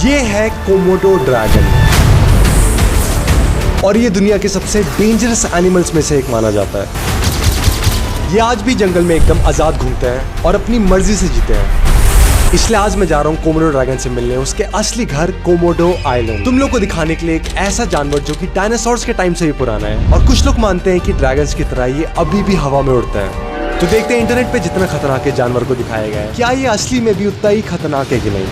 ये है Komodo dragon और ये दुनिया के सबसे डेंजरस एनिमल्स में से एक माना जाता है। ये आज भी जंगल में एकदम आजाद घूमते हैं और अपनी मर्जी से जीते हैं। इसलिए आज मैं जा रहा हूँ कोमोडो ड्रैगन से मिलने उसके असली घर कोमोडो आइलैंड। तुम लोग को दिखाने के लिए एक ऐसा जानवर जो कि डायनासोर्स के टाइम से भी पुराना है और कुछ लोग मानते हैं कि ड्रैगन्स की तरह ये अभी भी हवा में उड़ता है। तो देखते हैं इंटरनेट पे जितना खतरनाक जानवर को दिखाया गया है, क्या ये असली में भी उतना ही खतरनाक है कि नहीं।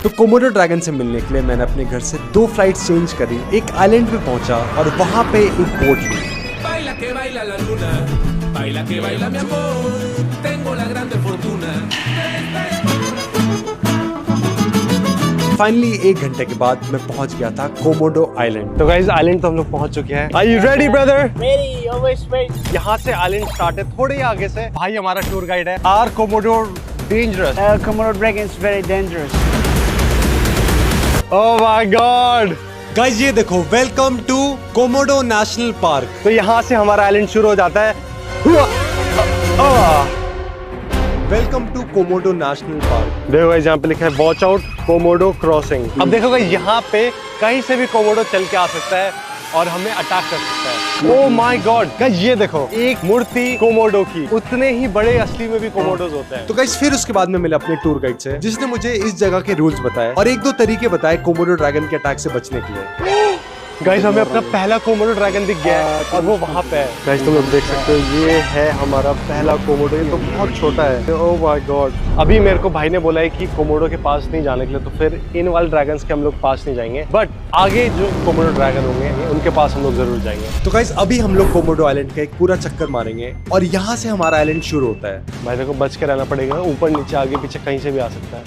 तो कोमोडो ड्रैगन से मिलने के लिए मैंने अपने घर से 2 फ्लाइट चेंज करी, एक आइलैंड पे पहुंचा और वहां पे एक बोट ली। फाइनली 1 घंटे के बाद मैं पहुंच गया था कोमोडो आइलैंड। तो गाइस आइलैंड तो हम लोग पहुंच चुके हैं। Are you ready, brother? Ready, always ready. यहाँ से आइलैंड स्टार्ट है, थोड़े ही आगे से भाई हमारा टूर गाइड है। Are Komodo dangerous? Komodo dragon is very dangerous. Oh my God! Guys ये देखो, welcome to Komodo national park. तो यहाँ से हमारा आइलैंड शुरू हो जाता है। Welcome to Komodo national park. देखो गाइस यहाँ पे लिखा है वॉच आउट कोमोडो क्रॉसिंग। अब देखो गाइस यहाँ पे कहीं से भी कोमोडो चल के आ सकता है और हमें अटैक कर सकता है। ओह माय गॉड गाइस ये देखो, एक मूर्ति कोमोडो की, उतने ही बड़े असली में भी कोमोडोज होते हैं। तो गाइस फिर उसके बाद में मिला अपने टूर गाइड से, जिसने मुझे इस जगह के रूल्स बताए और 1-2 तरीके बताए कोमोडो ड्रैगन के अटैक से बचने के लिए। गाइस हमें अपना पहला कोमोडो ड्रैगन दिख गया है और वो वहाँ पे है। गाइस तुम लोग देख सकते हो, ये है हमारा पहला कोमोडो। ये तो बहुत छोटा है। ओह माय गॉड। अभी मेरे को भाई ने बोला है कि कोमोडो के पास नहीं जाने के लिए, तो फिर इन वाले ड्रैगन्स के हम लोग पास नहीं जाएंगे, बट आगे जो कोमोडो ड्रैगन होंगे उनके पास हम लोग जरूर जाएंगे। तो गाइस अभी हम लोग कोमोडो आइलैंड का एक पूरा चक्कर मारेंगे और यहाँ से हमारा आइलैंड शुरू होता है। भाई देखो बच के रहना पड़ेगा, ऊपर नीचे आगे पीछे कहीं से भी आ सकता है।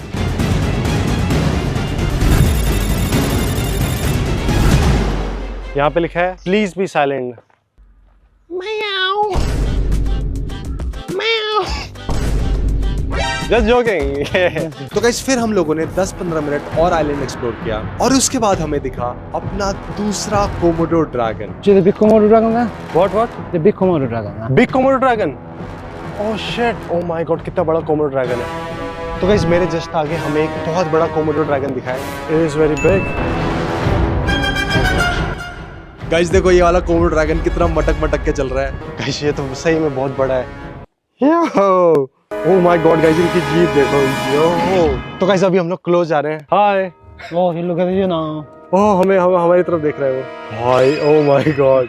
यहाँ पे लिखा है please be silent. Just joking. तो गाइस फिर हम लोगों ने 10-15 मिनट और आइलैंड एक्सप्लोर किया और उसके बाद हमें दिखा अपना दूसरा Komodo dragon. The big Komodo dragon, What? the big Komodo dragon. Big Komodo dragon. Oh shit, oh my God, कितना बड़ा कोमोडो ड्रैगन है। तो गाइस मेरे जस्ट आगे हमें एक बहुत बड़ा कोमोडो ड्रैगन दिखा है। It is very big. Guys देखो ये वाला कोमोडो ड्रैगन कितना मटक के चल रहा है। गाइस ये तो सही में बहुत बड़ा है। ओह माय गॉड गाइस इनकी जीभ देखो। यो तो गाइस अभी हम लोग क्लोज जा रहे हैं। हाय। Oh, he look at you now. ओह हमें हमारी तरफ देख रहा है वो। हाय, ओह माय गॉड।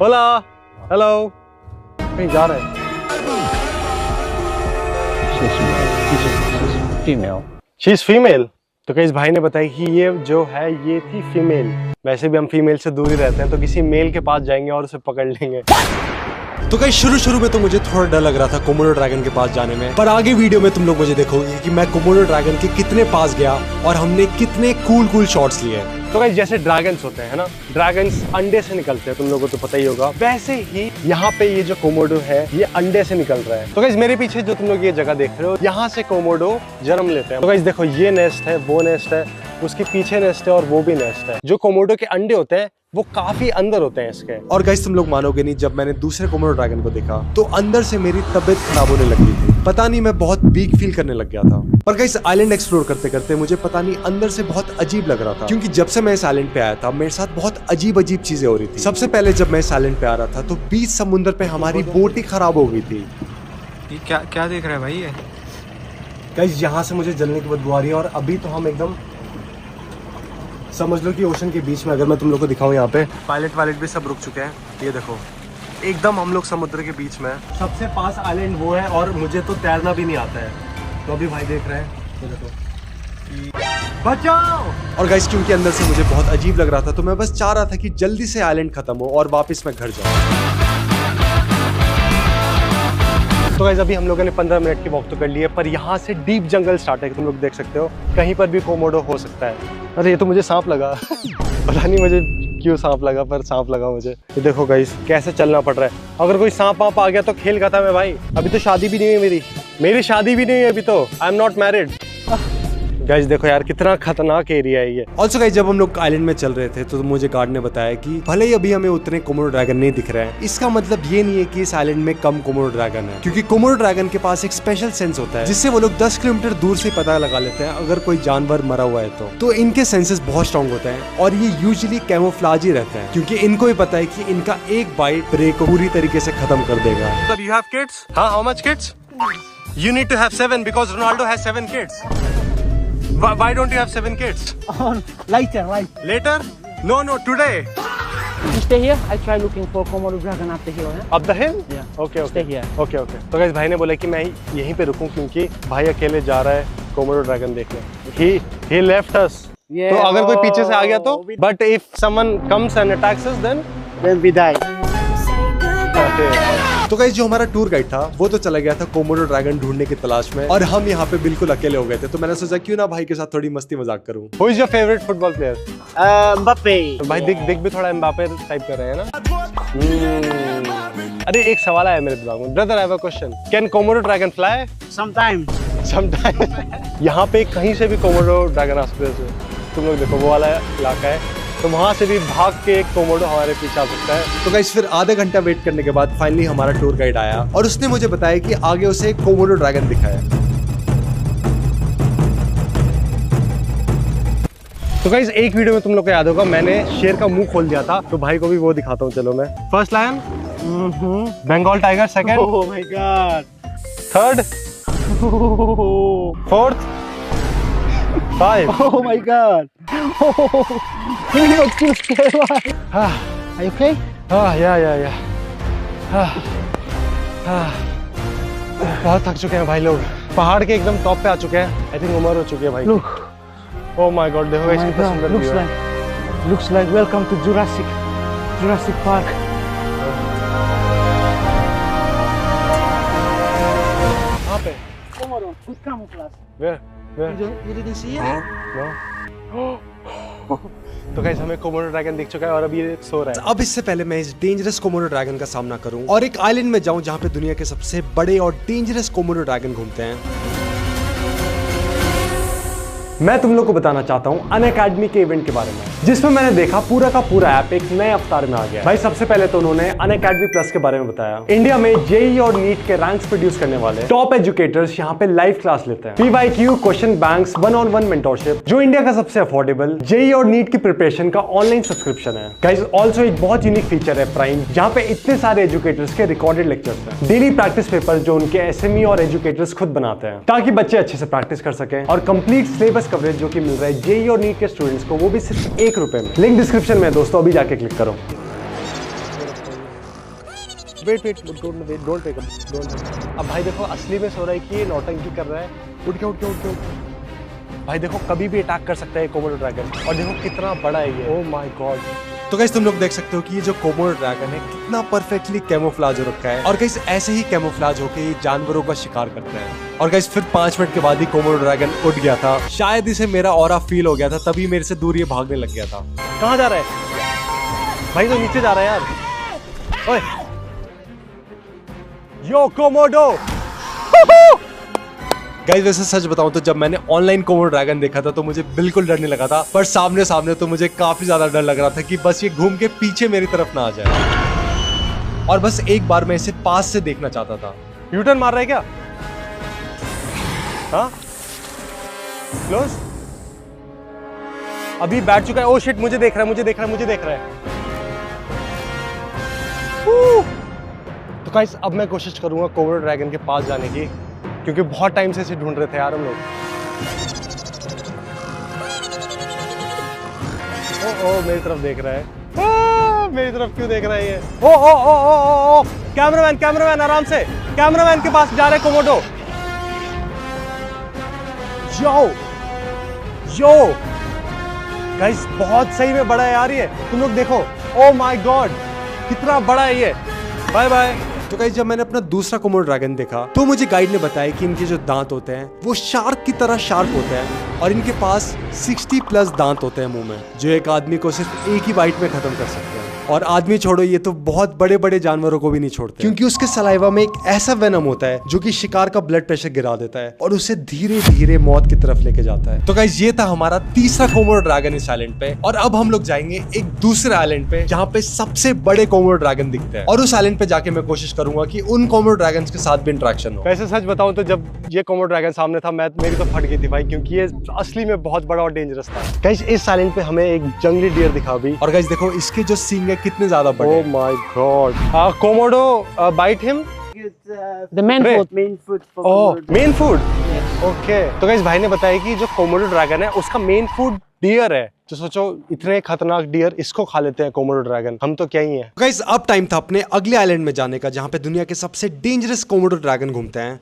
होला, हेलो। कहीं जा रहा है। She's female. She is female. तो गाइस भाई ने बताया कि ये जो है ये थी फीमेल। वैसे भी हम फीमेल से दूर ही रहते हैं, तो किसी मेल के पास जाएंगे और उसे पकड़ लेंगे। तो गाइस शुरू में तो मुझे थोड़ा डर लग रहा था कोमोडो ड्रैगन के पास जाने में, पर आगे वीडियो में तुम लोग मुझे देखोगे कि मैं कोमोडो ड्रैगन के कितने पास गया और हमने कितने कूल शॉट्स लिए। तो गाइस जैसे ड्रैगन्स होते हैं ना, ड्रैगन्स अंडे से निकलते हैं, तुम लोगों को तो पता ही होगा, वैसे ही यहाँ पे ये जो कोमोडो है ये अंडे से निकल रहा है। तो गाइस मेरे पीछे जो तुम लोग ये जगह देख रहे हो, यहाँ से कोमोडो जन्म लेते हैं। तो गाइस देखो ये नेस्ट है, वो नेस्ट है, उसके पीछे नेस्ट है और वो भी नेस्ट है। जो कोमोडो के अंडे होते हैं वो काफी अंदर होते हैं इसके। और गाइस तुम लोग मानोगे नहीं, जब मैंने दूसरे कोमोडो ड्रैगन को देखा तो अंदर से मेरी तबीयत खराब होने लगी थी। पता नहीं मैं बहुत वीक फील करने लग गया था। पर गाइस आइलैंड एक्सप्लोर करते करते मुझे पता नहीं अंदर से बहुत अजीब लग रहा था, क्योंकि जब से मैं इस आइलैंड पे आया था मेरे साथ बहुत अजीब चीजें हो रही थी। सबसे पहले जब मैं इस आइलैंड पे आ रहा था तो बीच समुद्र पे हमारी बोट ही खराब हो गई थी। ये क्या देख रहा है भाई ये? गाइस यहाँ से मुझे जलने की बदबू आ रही है और अभी तो हम एकदम समझ लो कि ओशन के बीच में। अगर मैं तुम लोग को दिखाऊं, यहाँ पे पायलट भी सब रुक चुके हैं। ये देखो एकदम हम लोग समुद्र के बीच में। सबसे पास आइलैंड वो है और मुझे तो तैरना भी नहीं आता है। तो अभी भाई देख रहे हैं, ये देखो, बचाओ। और गाइस क्योंकि अंदर से मुझे बहुत अजीब लग रहा था तो मैं बस चाह रहा था कि जल्दी से आइलैंड खत्म हो और वापस मैं घर जाऊं। तो गाइस अभी हम लोगों ने 15 मिनट की वॉक तो कर ली है, पर यहाँ से डीप जंगल स्टार्ट है, तुम लोग देख सकते हो। कहीं पर भी कोमोडो हो सकता है। अरे ये तो मुझे सांप लगा। पता नहीं मुझे क्यों सांप लगा, पर सांप लगा मुझे। ये देखो गाइस कैसे चलना पड़ रहा है। अगर कोई सांप वाप आ गया तो खेल खत्म है भाई। अभी तो शादी भी नहीं है मेरी शादी भी नहीं है अभी तो। I am not married. Guys देखो यार कितना खतरनाक एरिया है ये। ऑल्सो गाइस जब हम लोग आइलैंड में चल रहे थे तो मुझे गार्ड ने बताया कि भले ही अभी हमें उतने कोमोडो ड्रैगन नहीं दिख रहे हैं, इसका मतलब ये नहीं है कि इस आइलैंड में कम कोमोडो ड्रैगन है, क्योंकि कोमोडो ड्रैगन के पास एक स्पेशल सेंस होता है जिससे वो लोग 10 किलोमीटर दूर से पता लगा लेते हैं अगर कोई जानवर मरा हुआ है तो इनके सेंसेस बहुत स्ट्रॉन्ग होते हैं और ये यूजुअली कैमोफ्लेज ही रहते हैं, क्योंकि इनको भी पता है कि इनका एक बाइट प्रे को पूरी तरीके से खत्म कर देगा। तब यू हैव किड्स? हाँ, how much kids? You need to have 7 because Ronaldo has 7 kids. Why don't you have 7 kids? Later. Later? No, today. You stay here. I try looking for Komodo dragon up the hill. Up the hill? Yeah. Okay. Stay here. Okay. तो guys भाई ने बोला कि मैं यहीं पे रुकूं क्योंकि भाई अकेले जा रहा है कोमोडो ड्रैगन देखने। He left us. Yeah. तो अगर कोई पीछे से आ गया तो? But if someone comes and attacks us then we die. तो गाइस जो हमारा टूर गाइड था वो तो चला गया था कोमोडो ड्रैगन ढूंढने की तलाश में और हम यहाँ पे बिल्कुल अकेले हो गए थे, तो मैंने सोचा क्यों ना भाई के साथ थोड़ी मस्ती मजाक करूं। Who is your favorite football player? Mbappe. भाई दिख भी थोड़ा एम्बापे टाइप कर रहे हैं ना। अरे एक सवाल आया मेरे दिमाग में। Brother I have a question. Can Komodo dragon fly? Sometimes. यहाँ पे कहीं से भी कोमोडो ड्रैगन आ सकते हैं। तुम लोग देखो वो वाला इलाका है तो वहां से भी भाग के एक कोमोडो हमारे पीछे आ सकता है। तो गाइस फिर आधा घंटा वेट करने के बाद फाइनली हमारा टूर गाइड आया और उसने मुझे बताया कि आगे उसे एक कोमोडो ड्रैगन दिखा है। तो गाइस एक वीडियो में तुम लोग को याद होगा मैंने शेर का मुंह खोल दिया था, तो भाई को भी वो दिखाता हूँ। चलो मैं first lion, Bengal tiger second, Oh my god. Third, fourth, 5। Oh my god. You look too scared. Are you okay? या बहुत थक चुके हैं भाई लोग, पहाड़ के एकदम टॉप पे आ चुके हैं। आई थिंक उम्र हो चुकी है भाई। Look. ओह माय गॉड देखो Oh इस my कितना god. सुंदर व्यू है। Looks like welcome to Jurassic Park. कहाँ पे? Komodo, good camouflage. Where? You didn't see it? No. तो गाइस हमें कोमोडो ड्रैगन दिख चुका है और अब ये सो रहा है। अब इससे पहले मैं इस डेंजरस कोमोडो ड्रैगन का सामना करूं और एक आइलैंड में जाऊं जहां पे दुनिया के सबसे बड़े और डेंजरस कोमोडो ड्रैगन घूमते हैं। मैं तुम लोग को बताना चाहता हूँ अनअकैडमी के इवेंट के बारे में, जिसमें मैंने देखा पूरा का पूरा ऐप एक नए अवतार में आ गया। भाई सबसे पहले तो उन्होंने अनअकैडमी प्लस के बारे में बताया। इंडिया में जेईई और नीट के रैंक्स प्रोड्यूस करने वाले टॉप एजुकेटर्स यहाँ पे लाइव क्लास लेते हैं। PYQ, question banks, 1-on-1 mentorship, जो इंडिया का सबसे अफोर्डेबल जेईई और नीट की प्रिपरेशन का ऑनलाइन सब्सक्रिप्शन है। गाइस ऑल्सो एक बहुत यूनिक फीचर है प्राइम, जहाँ पे इतने सारे एजुकेटर्स के रिकॉर्डेड लेक्चर्स हैं, डेली प्रैक्टिस पेपर जो उनके एसएमई और एजुकेटर्स खुद बनाते हैं ताकि बच्चे अच्छे से प्रैक्टिस कर सकें, और कंप्लीट सिलेबस कवरेज जो कि मिल रहा है जेईई और नीट के स्टूडेंट्स को, वो भी सिर्फ ₹1 में। लिंक डिस्क्रिप्शन में है दोस्तों, अभी जाके क्लिक करो। वेट डोंट टेक अब भाई देखो असली में सो रहा है कि ये नौटंकी कर रहा है। उठ के भाई देखो कभी भी अटैक कर सकता है कोमोडो ड्रैगन, और देखो कितना बड़ा है ये। ओह माय गॉड। तो गाइस तुम लोग देख सकते हो कि ये जो कोमोडो ड्रैगन है कितना परफेक्टली कैमोफ्लेज हो रखा है, और गाइस ऐसे ही कैमोफ्लेज होके ये जानवरों का शिकार करते हैं। और गाइस फिर 5 मिनट के बाद ही कोमोडो ड्रैगन उठ गया था। शायद इसे मेरा ऑरा फील हो गया था, तभी मेरे से दूर ये भागने लग गया था। कहाँ जा रहा है भाई? तो नीचे जा रहा है यार। ओए यो कोमोडो। गाइस वैसे सच बताऊं तो जब मैंने ऑनलाइन कोमोडो ड्रैगन देखा था तो मुझे बिल्कुल डर नहीं लगा था, पर सामने सामने तो मुझे काफी ज्यादा डर लग रहा था कि बस ये घूम के पीछे मेरी तरफ ना आ जाए, और बस एक बार मैं इसे पास से देखना चाहता था। यूटर्न मार रहा है क्या? हाँ क्लोज अभी बैठ चुका है। ओ शिट, मुझे देख रहा है। तो गाइस अब मैं कोशिश करूंगा कोमोडो ड्रैगन के पास जाने की, क्योंकि बहुत टाइम से इसे ढूंढ रहे थे यार हम लोग। ओ मेरी तरफ देख रहा है। मेरी तरफ क्यों देख रहा है ये? ओ कैमरामैन आराम से, कैमरामैन के पास जा रहे कोमोडो। यो गाइस बहुत सही में बड़ा है यार ये, तुम लोग देखो। ओ माय गॉड कितना बड़ा है ये। Bye bye. तो गाइस जब मैंने अपना दूसरा कोमोडो ड्रैगन देखा तो मुझे गाइड ने बताया कि इनके जो दांत होते हैं वो शार्क की तरह शार्प होते हैं, और इनके पास 60+ दांत होते हैं मुंह में, जो एक आदमी को सिर्फ एक ही बाइट में खत्म कर सकते हैं। और आदमी छोड़ो, ये तो बहुत बड़े बड़े जानवरों को भी नहीं छोड़ते, क्योंकि उसके सलाइवा में एक ऐसा वेनम होता है जो कि शिकार का ब्लड प्रेशर गिरा देता है और उसे धीरे धीरे मौत की तरफ लेके जाता है। तो गाइस, ये था हमारा तीसरा कोमोडो ड्रैगन इस आइलैंड पे, और अब हम लोग जाएंगे एक दूसरे आइलैंड पे जहाँ पे सबसे बड़े कोमोडो ड्रैगन दिखते हैं, और उस आइलैंड पे जाके मैं कोशिश करूंगा कि उन कोमोडो ड्रैगन्स के साथ भी इंटरेक्शन हो। वैसे सच बताऊं तो जब ये कोमोडो ड्रैगन सामने था, मेरी तो फट गई थी भाई, क्योंकि ये असली में बहुत बड़ा और डेंजरस था। गाइस, इस आइलैंड पे हमें एक जंगली डियर दिखा अभी, और गाइस देखो इसके जो सींग है कितने ज्यादा बड़े। Oh my God, Komodo bite him? The main food. Main food. Okay, तो गाइस भाई ने बताया कि जो कोमोडो ड्रैगन है उसका मेन फूड डियर है। तो सोचो, इतने खतरनाक डियर इसको खा लेते हैं कोमोडो ड्रैगन, हम तो क्या ही हैं। गाइस, अब टाइम था अपने अगले आइलैंड में जाने का, जहाँ पे दुनिया के सबसे डेंजरस कोमोडो ड्रैगन घूमते हैं।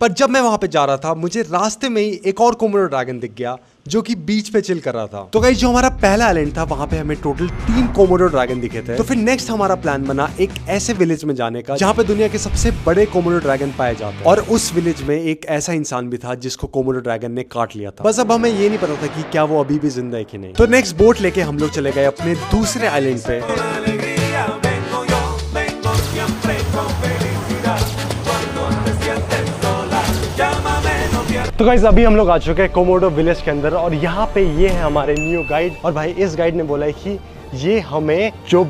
पर जब मैं वहां पे जा रहा था, मुझे रास्ते में ही एक और कोमोडो ड्रैगन दिख गया जो कि बीच पे चिल कर रहा था। तो गाइस, जो हमारा पहला आइलैंड था वहां पे हमें टोटल 3 कोमोडो ड्रैगन दिखे थे। तो फिर नेक्स्ट हमारा प्लान बना एक ऐसे विलेज में जाने का जहां पे दुनिया के सबसे बड़े कोमोडो ड्रैगन पाए जाते हैं, और उस विलेज में एक ऐसा इंसान भी था जिसको कोमोडो ड्रैगन ने काट लिया था। बस अब हमें ये नहीं पता था कि क्या वो अभी भी जिंदा है कि नहीं। तो नेक्स्ट बोट लेके हम लोग चले गए अपने दूसरे आइलैंड पे। तो गाइस, अभी हम लोग आ चुके हैं कोमोडो विलेज के अंदर, और यहाँ पे ये है हमारे न्यू गाइड। और भाई, इस गाइड ने बोला है कि ये हमें जो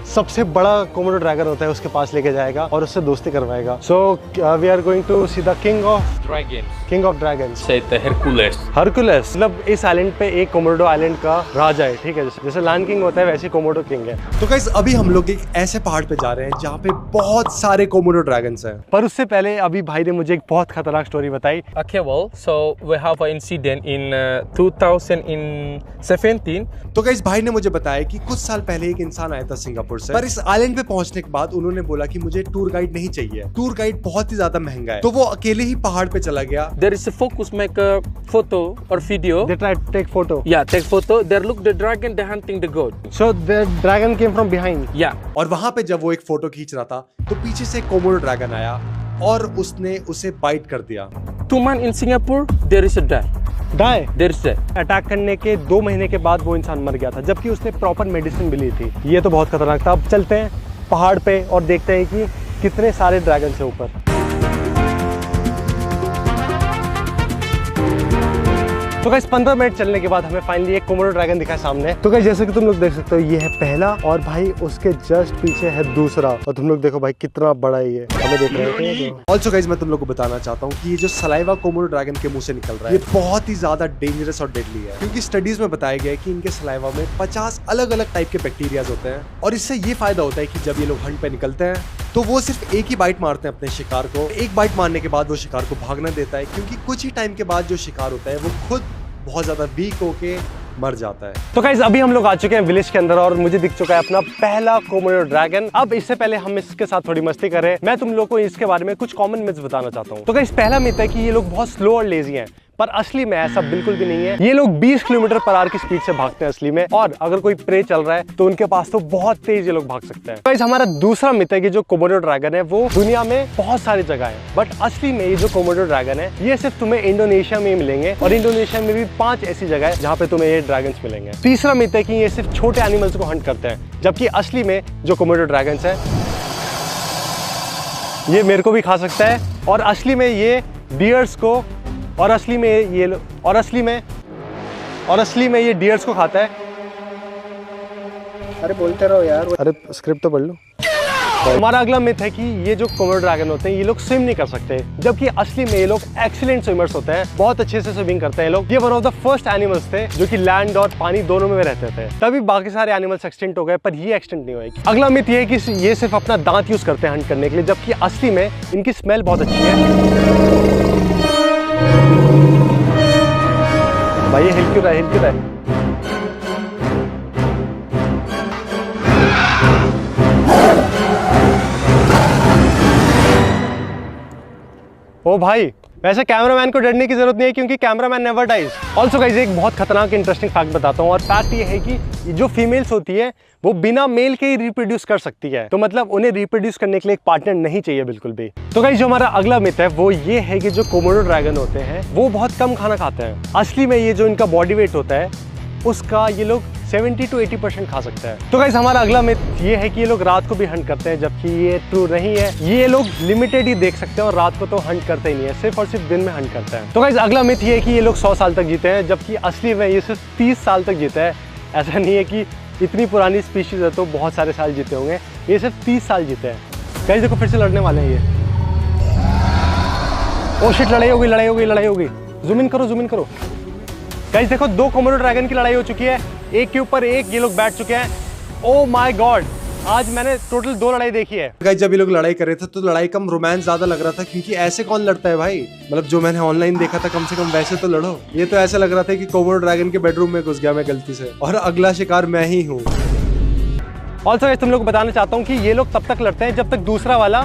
सबसे बड़ा कोमोडो ड्रैगन होता है उसके पास लेके जाएगा और उससे दोस्ती करवाएगा। So we are going to see the king of dragons, Hercules. मतलब इस आइलैंड पे एक कोमोडो आइलैंड का राजा है, ठीक है, जैसे लायन किंग होता है वैसे कोमोडो किंग है। तो गाइस, अभी हम लोग एक ऐसे पहाड़ पे जा रहे हैं जहाँ पे बहुत सारे कोमोडो ड्रैगन्स हैं। पर उससे पहले अभी भाई ने मुझे एक बहुत खतरनाक स्टोरी बताई। Okay, well, so we have an incident in 2017. तो गाइस, भाई ने मुझे बताया कि कुछ साल पहले एक इंसान आया था सिंगापुर से, पर इस आइलैंड पे पहुंचने के बाद उन्होंने बोला कि मुझे टूर गाइड नहीं चाहिए, टूर गाइड बहुत ही ज्यादा महंगा है। तो वो अकेले ही पहाड़ पे चला गया। There is a focus make a photo or video. They tried to take photo. Yeah, take photo. There look the dragon, they're hunting the goat. So the dragon came from behind. Yeah. और वहां पे जब वो एक photo खींच रहा था तो पीछे से कोमोडो ड्रैगन आया और उसने उसे बाइट कर दिया। 2 months in Singapore, there is a die. There is death. Attack करने के 2 महीने के बाद वो इंसान मर गया था, जबकि उसने प्रॉपर मेडिसिन भी ली थी। ये तो बहुत खतरनाक था। अब चलते हैं पहाड़ पे और देखते हैं कि कितने सारे ड्रैगन है ऊपर। तो गाइस, 15 मिनट चलने के बाद हमें फाइनली एक कोमोडो ड्रैगन दिखा सामने। तो गाइस, जैसे कि तुम लोग देख सकते हो, ये है पहला, और भाई उसके जस्ट पीछे है दूसरा, और तुम लोग देखो भाई कितना बड़ा है ये, हमें देख रहे हैं। ऑल्सो गाइस, मैं तुम लोग को बताना चाहता हूँ कि ये जो सलाइवा कोमोडो ड्रैगन के मुंह से निकल रहा है, ये बहुत ही ज्यादा डेंजरस और डेडली है, क्योंकि स्टडीज में बताया गया है कि इनके सलाइवा में 50 अलग अलग टाइप के बैक्टीरियाज होते हैं, और इससे ये फायदा होता है कि जब ये लोग हंट पे निकलते हैं तो वो सिर्फ एक ही बाइट मारते हैं अपने शिकार को। एक बाइट मारने के बाद वो शिकार को भागना देता है, क्योंकि कुछ ही टाइम के बाद जो शिकार होता है वो खुद बहुत ज्यादा वीक होके मर जाता है। तो गाइस, अभी हम लोग आ चुके हैं विलेज के अंदर, और मुझे दिख चुका है अपना पहला कोमोडो ड्रैगन। अब इससे पहले हम इसके साथ थोड़ी मस्ती करें, मैं तुम लोग को इसके बारे में कुछ कॉमन मिथ्स बताना चाहता हूँ। तो गाइस, पहला मिथ है कि ये लोग बहुत स्लो और लेजी हैं, पर असली में ऐसा बिल्कुल भी नहीं है। ये लोग 20 किलोमीटर पर आवर की स्पीड से भागते हैं असली में, और अगर कोई प्रे चल रहा है तो उनके पास तो बहुत तेज ये लोग भाग सकते हैं। गाइस, हमारा दूसरा मिथ है कि जो कोमोडो ड्रैगन है वो दुनिया में बहुत सारी जगह है, बट असली में ये जो कोमोडो ड्रैगन है ये सिर्फ तुम्हें इंडोनेशिया में मिलेंगे, और इंडोनेशिया में भी 5 ऐसी जगह है जहाँ पे तुम्हें ये ड्रैगन मिलेंगे। तीसरा मिथ है कि ये सिर्फ छोटे एनिमल्स को हंट करते हैं, जबकि असली में जो कोमोडो ड्रैगन है ये मेरे को भी खा सकता है, और असली में ये डियर्स को, और असली में ये डियर्स को खाता है। अरे बोलते रहो यार। अरे स्क्रिप्ट तो पढ़ लो। हमारा अगला मिथ है कि ये जो कोमोडो ड्रैगन होते हैं ये लोग स्विम नहीं कर सकते, जबकि असली में ये लोग एक्सीलेंट स्विमर्स होते हैं, बहुत अच्छे से स्विमिंग करते हैं लोग। ये one of the first animals थे जो कि लैंड और पानी दोनों में रहते थे, तभी बाकी सारे एनिमल्स एक्सटेंट हो गए, पर ये एक्सटेंट नहीं हुए। अगला मिथ ये है कि ये सिर्फ अपना दांत यूज करते हैं हंट करने के लिए, जबकि असली में इनकी स्मेल बहुत अच्छी है। भाई ये हिल क्यों रहा है? ओ भाई, वैसे कैमरामैन को डरने की जरूरत नहीं है, क्योंकि cameraman never dies. Also guys, एक बहुत खतरनाक इंटरेस्टिंग फैक्ट बताता हूँ, और फैक्ट ये है कि जो फीमेल्स होती है वो बिना मेल के ही रिप्रोड्यूस कर सकती है, तो मतलब उन्हें रिप्रोड्यूस करने के लिए एक पार्टनर नहीं चाहिए बिल्कुल भी। तो गाइस, जो हमारा अगला मिथ है वो ये है कि जो कोमोडो ड्रैगन होते हैं वो बहुत कम खाना खाते हैं। असली में ये जो इनका बॉडी वेट होता है उसका ये लोग 70 to 80% खा सकता है। तो गाइस हमारा अगला मिथ ये है कि ये लोग रात को भी हंट करते हैं, जबकि ये ट्रू नहीं है। ये लोग लिमिटेड ही देख सकते हैं और रात को तो हंट करते ही नहीं है, सिर्फ और सिर्फ दिन में हंट करते हैं। तो गाइस अगला मिथ ये है कि ये लोग 100 साल तक जीते हैं, जबकि असली में ये सिर्फ 30 साल तक जीता है। ऐसा नहीं है कि इतनी पुरानी स्पीशीज है तो बहुत सारे साल जीते होंगे, ये सिर्फ 30 साल जीते हैं। गाइस देखो फिर से लड़ने वाले हैं ये। ओ शिट, लड़ाई हो गई। जूम इन करो। गाइस देखो 2 कोमोडो ड्रैगन की लड़ाई हो चुकी है, एक के ऊपर एक ये लोग बैठ चुके हैं। ओ माय गॉड, आज मैंने टोटल 2 लड़ाई देखी है। गाइस जब ये लोग लड़ाई कर रहे थे तो लड़ाई कम रोमांस ज्यादा लग रहा था, क्योंकि ऐसे कौन लड़ता है भाई। मतलब जो मैंने ऑनलाइन देखा था कम से कम वैसे तो लड़ो। ये तो ऐसा लग रहा था कि कोमोडो ड्रैगन के बेडरूम में घुस गया मैं गलती से और अगला शिकार मैं ही हूँ। ऑल्सो गाइस तुम लोग को बताना चाहता हूँ कि ये लोग तब तक लड़ते हैं जब तक दूसरा वाला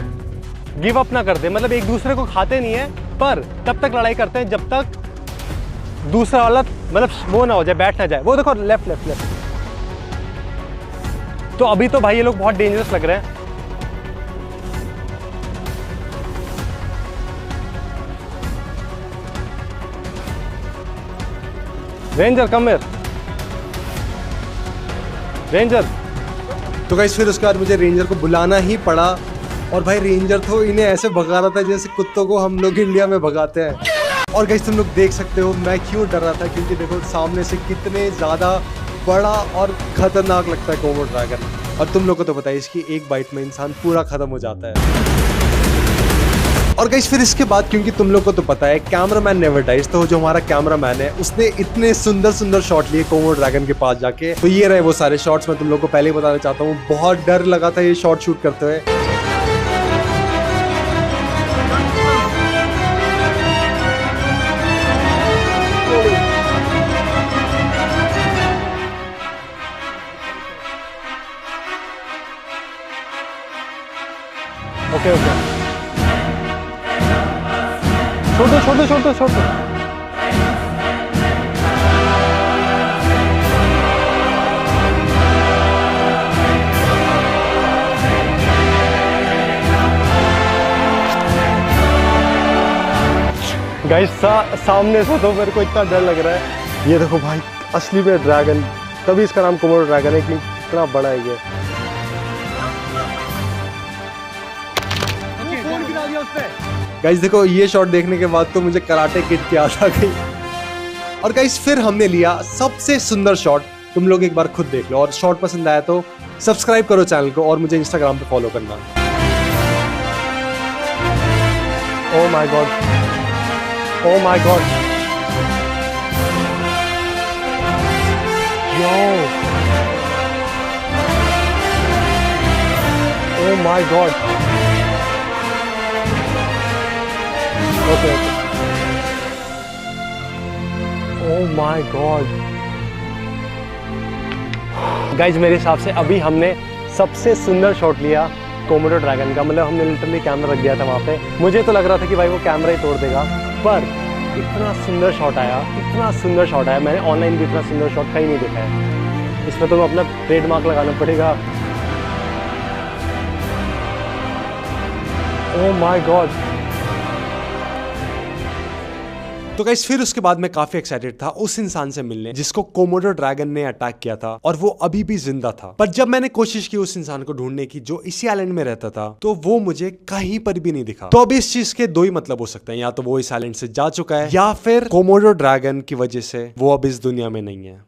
गिव अप ना कर दे। मतलब एक दूसरे को खाते नहीं है, पर तब तक लड़ाई करते हैं जब तक दूसरा वाला मतलब वो ना हो जाए, बैठ ना जाए। वो देखो लेफ्ट। तो अभी तो भाई ये लोग बहुत डेंजरस लग रहे हैं। Ranger come here, ranger. तो गाइस फिर उसके बाद मुझे रेंजर को बुलाना ही पड़ा, और भाई रेंजर तो इन्हें ऐसे भगा रहा था जैसे कुत्तों को हम लोग इंडिया में भगाते हैं। और गाइस तुम लोग देख सकते हो मैं क्यों डर रहा था, क्योंकि देखो सामने से कितने ज़्यादा बड़ा और खतरनाक लगता है कोमोडो ड्रैगन। और तुम लोग को तो पता है इसकी एक बाइट में इंसान पूरा खत्म हो जाता है। और गाइस फिर इसके बाद, क्योंकि तुम लोग को तो पता है कैमरामैन नेवर डाइज, तो जो हमारा कैमरामैन है उसने इतने सुंदर शॉट लिए कोमोडो ड्रैगन के पास जाके। तो ये रहे वो सारे शॉट्स। मैं तुम लोग को पहले ही बताना चाहता हूँ, बहुत डर लगा था ये शॉट शूट करते हुए। ओके छोड़ दो। गाइस सामने से तो मेरे को इतना डर लग रहा है। ये देखो भाई असली में ड्रैगन, तभी इसका नाम कोमोडो ड्रैगन है कि इतना बड़ा है ये। गाइस देखो ये शॉट देखने के बाद तो मुझे कराटे किड की याद आ गई। और गाइस फिर हमने लिया सबसे सुंदर शॉट, तुम लोग एक बार खुद देख लो। और शॉट पसंद आया तो सब्सक्राइब करो चैनल को और मुझे इंस्टाग्राम पे फॉलो करना। ओह my God, oh my God, yo, oh my God. Okay oh my God. Guys मेरे हिसाब से अभी हमने सबसे सुंदर शॉट लिया कोमोडो ड्रैगन का। मतलब हमने लिटरली कैमरा रख दिया था वहाँ पे। मुझे तो लग रहा था कि भाई वो कैमरा ही तोड़ देगा, पर इतना सुंदर शॉट आया। मैंने ऑनलाइन भी इतना सुंदर शॉट कहीं नहीं देखा है। इसमें तो अपना ट्रेडमार्क लगाना पड़ेगा। ओह माय गॉड। तो गाइस फिर उसके बाद मैं काफी एक्साइटेड था उस इंसान से मिलने जिसको कोमोडो ड्रैगन ने अटैक किया था, और वो अभी भी जिंदा था। पर जब मैंने कोशिश की उस इंसान को ढूंढने की जो इसी आइलैंड में रहता था, तो वो मुझे कहीं पर भी नहीं दिखा। तो अभी इस चीज के 2 ही मतलब हो सकते हैं, या तो वो इस आइलैंड से जा चुका है, या फिर कोमोडो ड्रैगन की वजह से वो अब इस दुनिया में नहीं है।